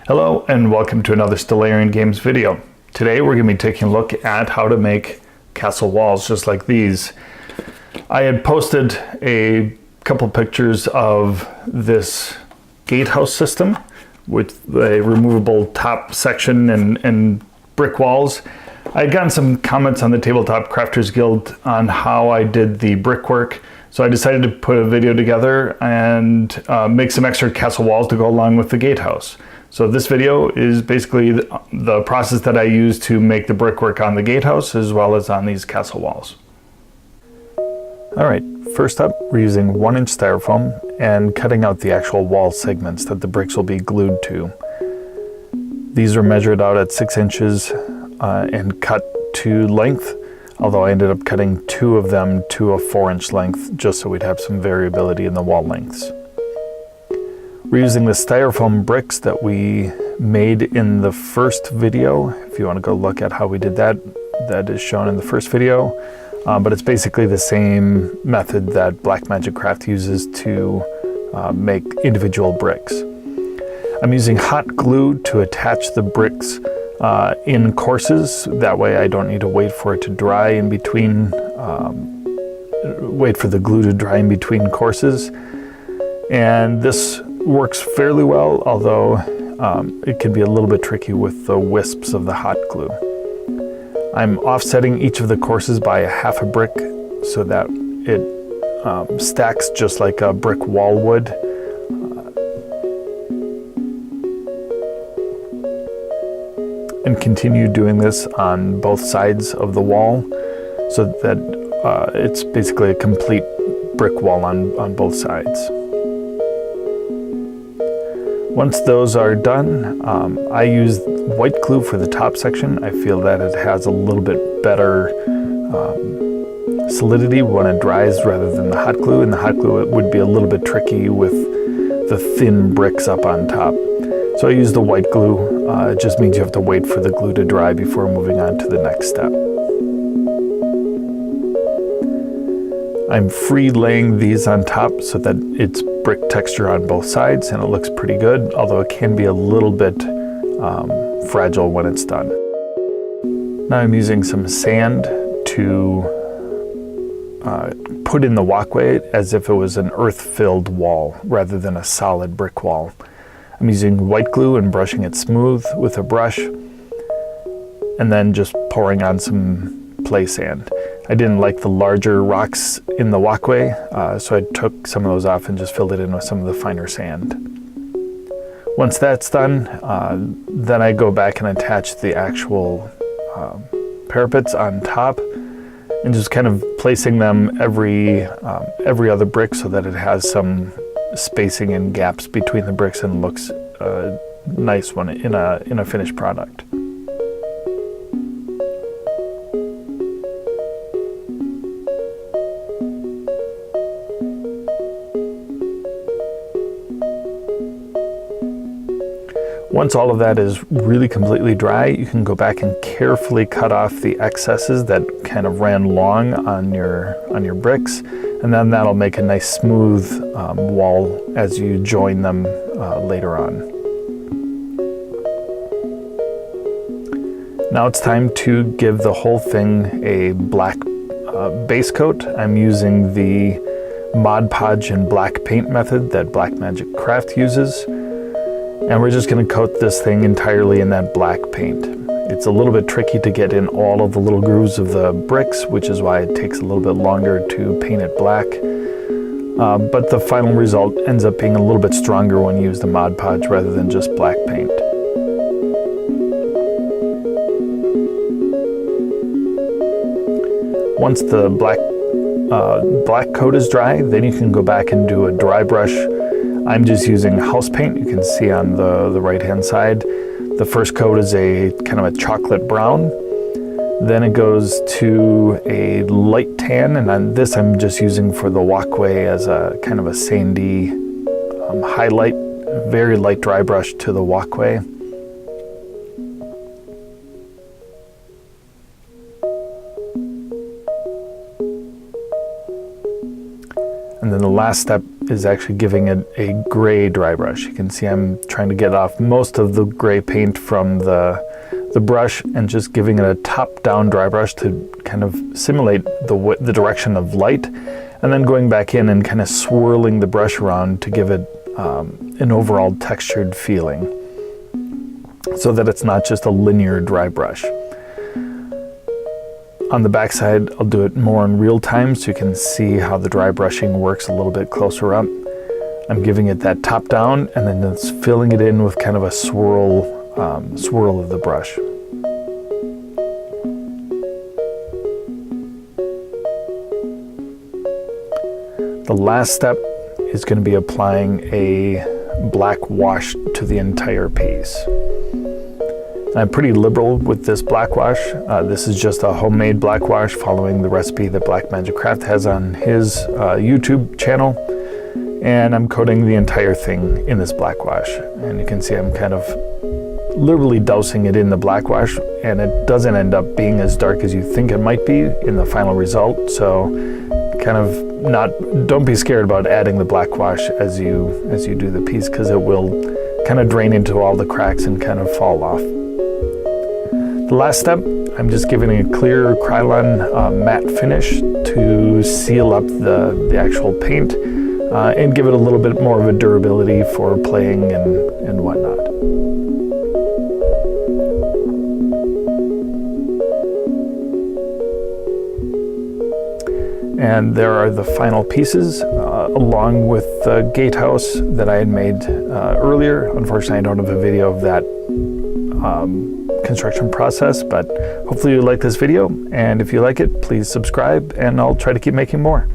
Hello and welcome to another Stellarian Games video. Today we're going to be taking a look at how to make castle walls just like these. I had posted a couple pictures of this gatehouse system with a removable top section and brick walls. I had gotten some comments on the Tabletop Crafters Guild on how I did the brickwork, so I decided to put a video together and make some extra castle walls to go along with the gatehouse. So this video is basically the process that I use to make the brickwork on the gatehouse as well as on these castle walls. Alright, first up we're using 1-inch styrofoam and cutting out the actual wall segments that the bricks will be glued to. These are measured out at 6 inches and cut to length, although I ended up cutting 2 of them to a 4-inch length just so we'd have some variability in the wall lengths. We're using the styrofoam bricks that we made in the first video. If you want to go look at how we did that, that is shown in the first video. But it's basically the same method that Blackmagic Craft uses to make individual bricks. I'm using hot glue to attach the bricks in courses. That way I don't need to wait for it to dry in between, wait for the glue to dry in between courses. And this works fairly well, although it can be a little bit tricky with the wisps of the hot glue. I'm offsetting each of the courses by a half a brick so that it stacks just like a brick wall would. And continue doing this on both sides of the wall so that it's basically a complete brick wall on both sides. Once those are done, I use white glue for the top section. I feel that it has a little bit better solidity when it dries rather than the hot glue, and the hot glue would be a little bit tricky with the thin bricks up on top. So I use the white glue. It just means you have to wait for the glue to dry before moving on to the next step. I'm free laying these on top so that it's brick texture on both sides and it looks pretty good, although it can be a little bit fragile when it's done. Now I'm using some sand to put in the walkway as if it was an earth-filled wall rather than a solid brick wall. I'm using white glue and brushing it smooth with a brush and then just pouring on some play sand. I didn't like the larger rocks in the walkway, so I took some of those off and just filled it in with some of the finer sand. Once that's done, then I go back and attach the actual parapets on top and just kind of placing them every other brick so that it has some spacing and gaps between the bricks and looks nice when in a finished product. Once all of that is really completely dry, you can go back and carefully cut off the excesses that kind of ran long on your bricks, and then that'll make a nice smooth wall as you join them later on. Now it's time to give the whole thing a black base coat. I'm using the Mod Podge and black paint method that Blackmagic Craft uses. And we're just going to coat this thing entirely in that black paint. It's a little bit tricky to get in all of the little grooves of the bricks, which is why it takes a little bit longer to paint it black. But the final result ends up being a little bit stronger when you use the Mod Podge rather than just black paint. Once the black coat is dry, then you can go back and do a dry brush. I'm just using house paint. You can see on the right-hand side. The first coat is a kind of a chocolate brown. Then it goes to a light tan, and on this I'm just using for the walkway as a kind of a sandy highlight, very light dry brush to the walkway. And then the last step is actually giving it a gray dry brush. You can see I'm trying to get off most of the gray paint from the brush and just giving it a top-down dry brush to kind of simulate the direction of light, and then going back in and kind of swirling the brush around to give it an overall textured feeling, so that it's not just a linear dry brush. On the back side, I'll do it more in real time so you can see how the dry brushing works a little bit closer up. I'm giving it that top down and then it's filling it in with kind of a swirl of the brush. The last step is going to be applying a black wash to the entire piece. I'm pretty liberal with this black wash. This is just a homemade black wash following the recipe that Black Magic Craft has on his YouTube channel. And I'm coating the entire thing in this black wash. And you can see I'm kind of liberally dousing it in the black wash, and it doesn't end up being as dark as you think it might be in the final result. So kind of don't be scared about adding the black wash as you do the piece, because it will kind of drain into all the cracks and kind of fall off. The last step, I'm just giving it a clear Krylon matte finish to seal up the actual paint and give it a little bit more of a durability for playing and whatnot. And there are the final pieces along with the gatehouse that I had made earlier. Unfortunately, I don't have a video of that construction process, but hopefully you like this video, and if you like it, please subscribe and I'll try to keep making more.